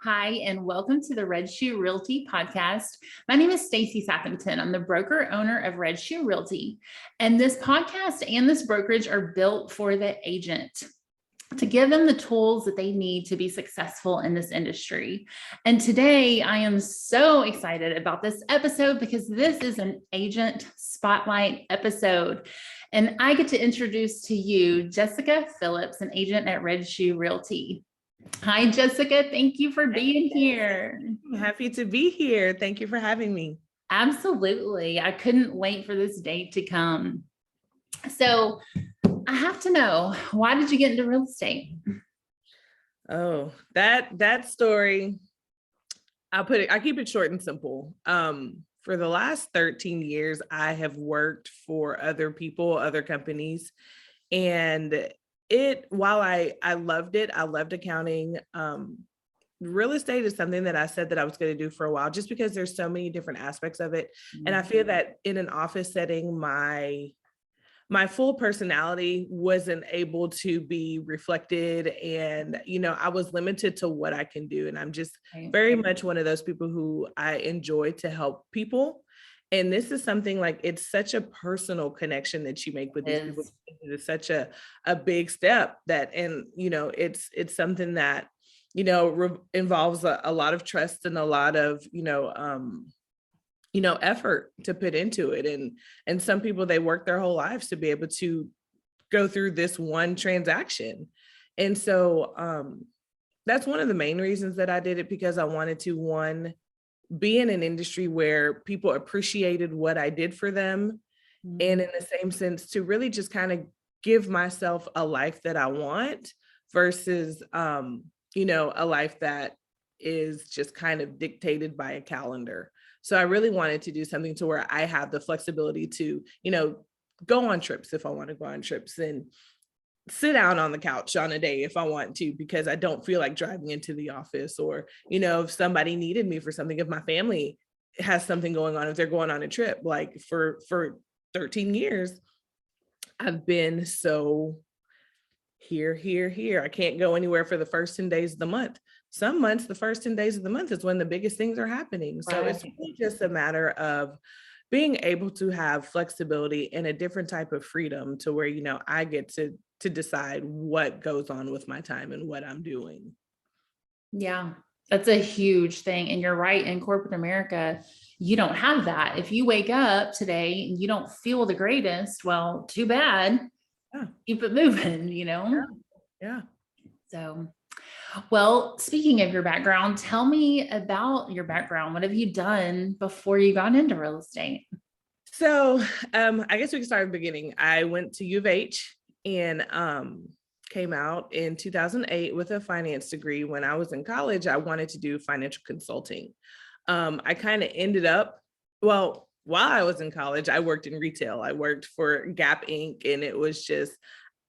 Hi, and welcome to the Red Shoe Realty podcast. My name is Stacey Sappington. I'm the broker owner of Red Shoe Realty. And this podcast and this brokerage are built for the agent to give them the tools that they need to be successful in this industry. And today I am so excited about this episode because this is an agent spotlight episode. And I get to introduce to you Jessica Phillips, an agent at Red Shoe Realty. Hi, Jessica. Thank you for being here. I'm happy to be here. Thank you for having me. Absolutely. I couldn't wait for this date to come. So I have to know, why did you get into real estate? Oh, that story, I keep it short and simple. For the last 13 years, I have worked for other people, other companies, and while I loved it, I loved accounting. Real estate is something that I said that I was going to do for a while, just because there's so many different aspects of it. And I feel that in an office setting, my full personality wasn't able to be reflected. And, I was limited to what I can do. And I'm just very much one of those people who I enjoy to help people. And this is something like, it's such a personal connection that you make with these people. It's such a big step it's something that, involves a lot of trust and a lot of, effort to put into it. And some people, they work their whole lives to be able to go through this one transaction. And so that's one of the main reasons that I did it, because I wanted to, be in an industry where people appreciated what I did for them. And in the same sense, to really just kind of give myself a life that I want versus, a life that is just kind of dictated by a calendar. So I really wanted to do something to where I have the flexibility to, go on trips if I want to go on trips, and sit down on the couch on a day if I want to, because I don't feel like driving into the office, or, if somebody needed me for something, if my family has something going on, if they're going on a trip. Like for 13 years, I've been so here. I can't go anywhere for the first 10 days of the month. Some months, the first 10 days of the month is when the biggest things are happening. So it's really just a matter of being able to have flexibility and a different type of freedom to where, I get to decide what goes on with my time and what I'm doing. Yeah, that's a huge thing. And you're right. In corporate America, you don't have that. If you wake up today and you don't feel the greatest, well, too bad. Yeah. Keep it moving, Yeah. So, well, speaking of your background, tell me about your background. What have you done before you got into real estate? So I guess we can start at the beginning. I went to U of H and came out in 2008 with a finance degree. When I was in college, I wanted to do financial consulting. I kind of ended up, while I was in college, I worked in retail. I worked for Gap Inc. And it was just,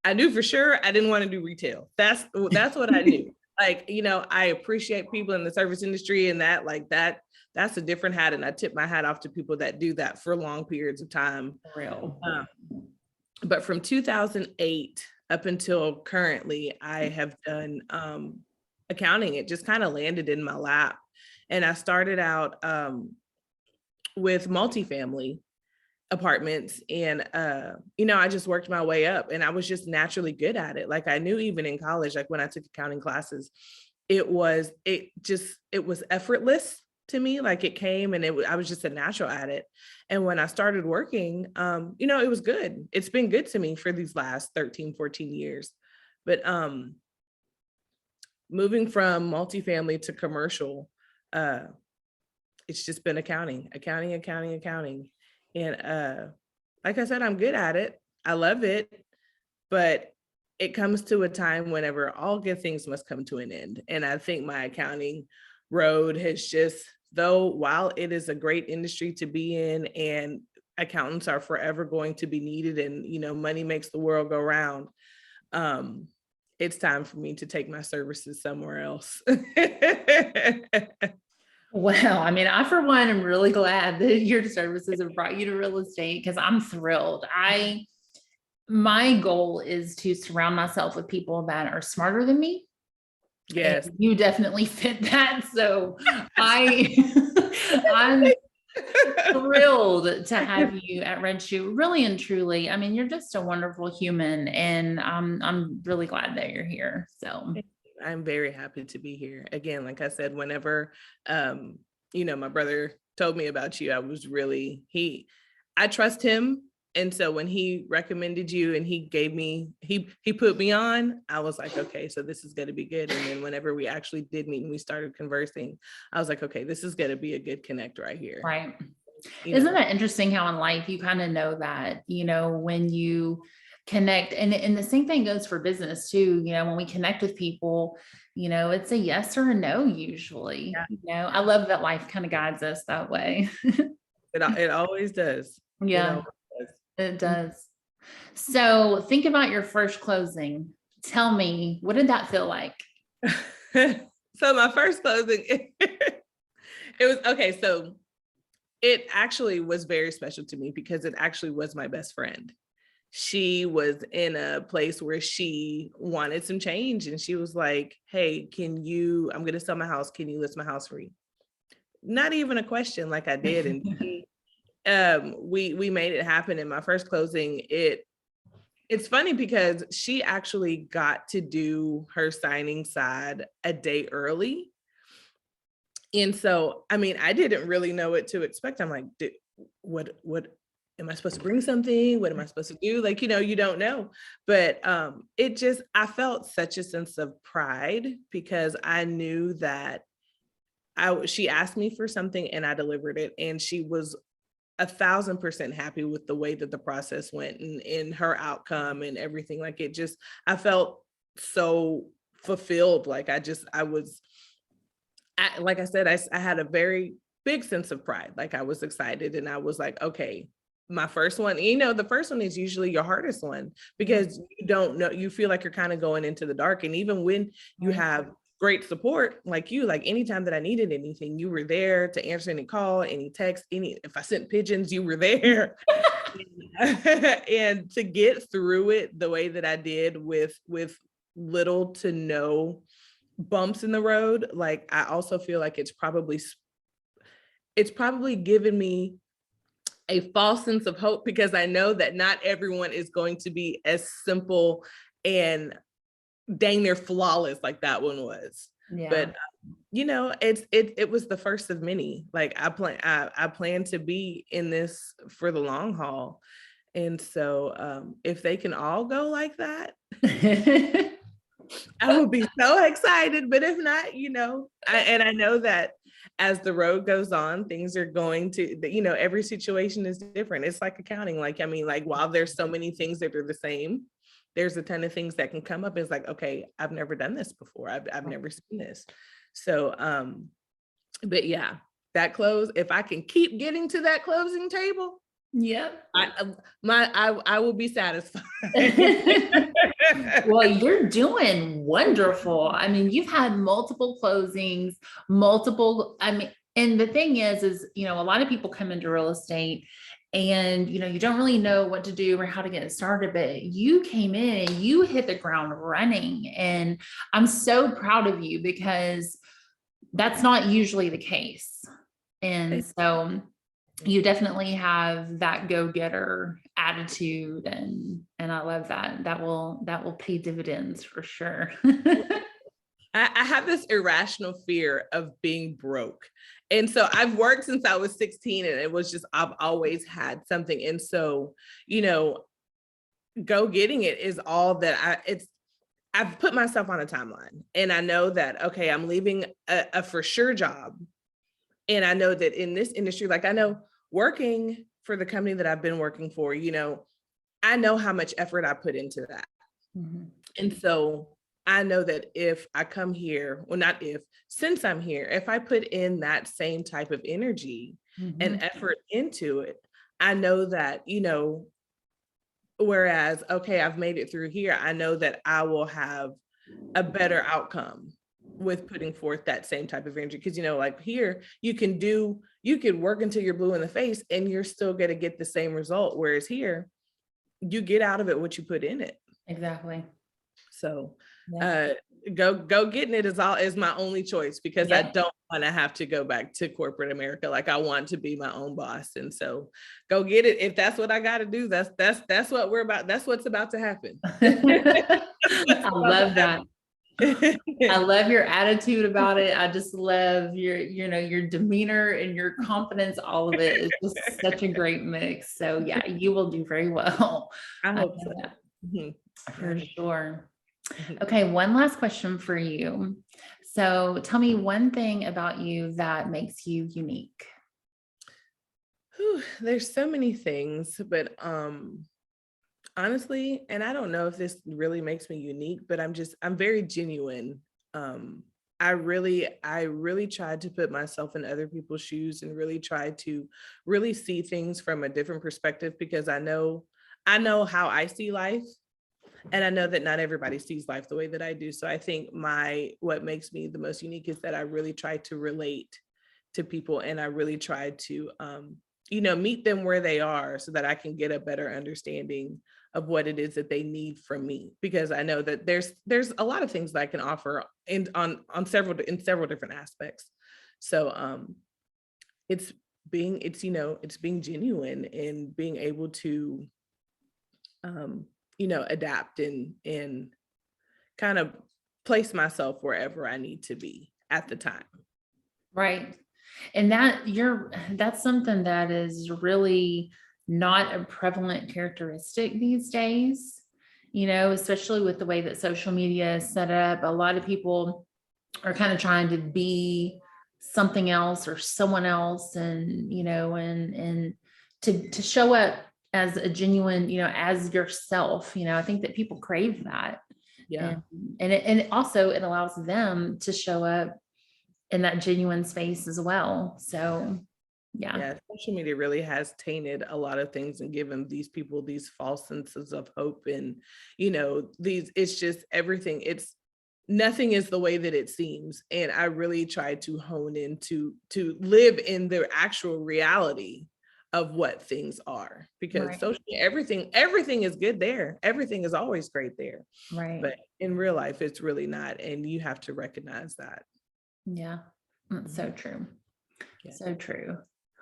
I knew for sure I didn't want to do retail. That's what I knew. Like, I appreciate people in the service industry, and that's a different hat. And I tip my hat off to people that do that for long periods of time. For real. But from 2008 up until currently, I have done accounting. It just kind of landed in my lap. And I started out with multifamily apartments, and I just worked my way up, and I was just naturally good at it. Like I knew even in college, like when I took accounting classes, it was effortless to me. Like it came, and I was just a natural at it. And when I started working, it was good. It's been good to me for these last 13, 14 years. But moving from multifamily to commercial, it's just been accounting. And like I said, I'm good at it. I love it. But it comes to a time whenever all good things must come to an end. And I think my accounting road has just, though, while it is a great industry to be in, and accountants are forever going to be needed, and, money makes the world go round, it's time for me to take my services somewhere else. Well, I mean, I, for one, am really glad that your services have brought you to real estate, because I'm thrilled. My goal is to surround myself with people that are smarter than me, Yes. And you definitely fit that. So I'm thrilled to have you at Red Shoe, really and truly. I mean, you're just a wonderful human, and I'm really glad that you're here. So I'm very happy to be here. Again, like I said, whenever my brother told me about you, I was really I trust him. And so when he recommended you and he put me on, I was like, okay, so this is going to be good. And then whenever we actually did meet and we started conversing, I was like, okay, this is going to be a good connect right here. right. Isn't that interesting how in life you kind of know that, when you connect, and the same thing goes for business too, when we connect with people, it's a yes or a no usually. Yeah. I love that life kind of guides us that way. It always does. Yeah, it does. So think about your first closing. Tell me, what did that feel like? So my first closing, it was okay. So it actually was very special to me because it actually was my best friend. She was in a place where she wanted some change and she was like, hey, I'm going to sell my house. Can you list my house for me? Not even a question, like I did. And we made it happen. In my first closing, it's funny because she actually got to do her signing side a day early. And so, I mean, I didn't really know what to expect. I'm like, what am I supposed to bring something? What am I supposed to do? Like, you don't know. But I felt such a sense of pride because I knew that she asked me for something and I delivered it. And she was 1,000% happy with the way that the process went and her outcome and everything. Like I felt so fulfilled. Like like I said, I had a very big sense of pride. Like I was excited and I was like, okay, my first one, the first one is usually your hardest one because you don't know, you feel like you're kind of going into the dark. And even when you have great support, like anytime that I needed anything, you were there to answer any call, any text, if I sent pigeons, you were there. And to get through it the way that I did with little to no bumps in the road, like I also feel like it's probably given me a false sense of hope because I know that not everyone is going to be as simple and dang near flawless like that one was. Yeah. But it was the first of many. Like I plan to be in this for the long haul. And so if they can all go like that, I would be so excited. But if not, I know that as the road goes on, things are going to, every situation is different. It's like accounting. Like, I mean, like while there's so many things that are the same, there's a ton of things that can come up. It's like, okay, I've never done this before. I've never seen this. So, but yeah, that close, if I can keep getting to that closing table, I will be satisfied. Well, you're doing wonderful. I mean, you've had multiple closings, and the thing is, a lot of people come into real estate and, you don't really know what to do or how to get it started, but you came in and you hit the ground running. And I'm so proud of you because that's not usually the case. And so you definitely have that go-getter attitude, and I love that. That will pay dividends for sure. I have this irrational fear of being broke. And so I've worked since I was 16 and it was just, I've always had something. And so, go getting it is all that I've put myself on a timeline and I know that, okay, I'm leaving a for sure job. And I know that in this industry, like I know working for the company that I've been working for, I know how much effort I put into that. Mm-hmm. And so I know that if I come here, since I'm here, if I put in that same type of energy and effort into it, I know that, whereas, okay, I've made it through here, I know that I will have a better outcome with putting forth that same type of energy. Because, like here, you could work until you're blue in the face and you're still going to get the same result. Whereas here, you get out of it what you put in it. Exactly. So go getting it is my only choice, because I Yeah. don't want to have to go back to corporate America. Like, I want to be my own boss. And so go get it. If that's what I got to do, that's what we're about. That's what's about to happen. I love that. I love your attitude about it. I just love your demeanor and your confidence. All of it is just such a great mix. So yeah, you will do very well. I I hope know so. that Mhm. for sure. Mhm. Okay, one last question for you. So tell me one thing about you that makes you unique. Whew, there's so many things, but honestly, and I don't know if this really makes me unique, but I'm very genuine. Um, I really tried to put myself in other people's shoes and really try to really see things from a different perspective, because I know how I see life, and I know that not everybody sees life the way that I do. So I think what makes me the most unique is that I really try to relate to people, and I really try to meet them where they are, so that I can get a better understanding of what it is that they need from me, because I know that there's a lot of things that I can offer on several different aspects. So it's it's being genuine and being able to adapt and kind of place myself wherever I need to be at the time. Right. And that's something that is really not a prevalent characteristic these days, especially with the way that social media is set up. A lot of people are kind of trying to be something else or someone else, and to show up as a genuine, as yourself. I think that people crave that. Yeah. And also it allows them to show up in that genuine space as well. So yeah. Yeah, social media really has tainted a lot of things and given these people these false senses of hope, and it's just everything. It's nothing is the way that it seems, and I really try to hone in to live in the actual reality of what things are, because Right. social everything is good there. Everything is always great there, Right. but in real life it's really not, and you have to recognize that. Yeah. That's so true. Yeah. So true.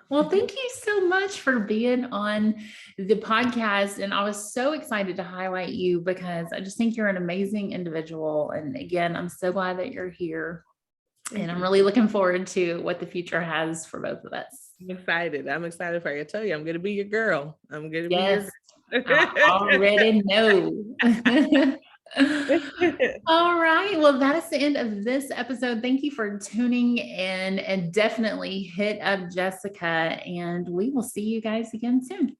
Well, thank you so much for being on the podcast. And I was so excited to highlight you because I just think you're an amazing individual. And again, I'm so glad that you're here. And I'm really looking forward to what the future has for both of us. I'm excited for you. I tell you, I'm gonna be your girl. I'm gonna be your Yes, I already know. All right. Well, that is the end of this episode. Thank you for tuning in, and definitely hit up Jessica, and we will see you guys again soon.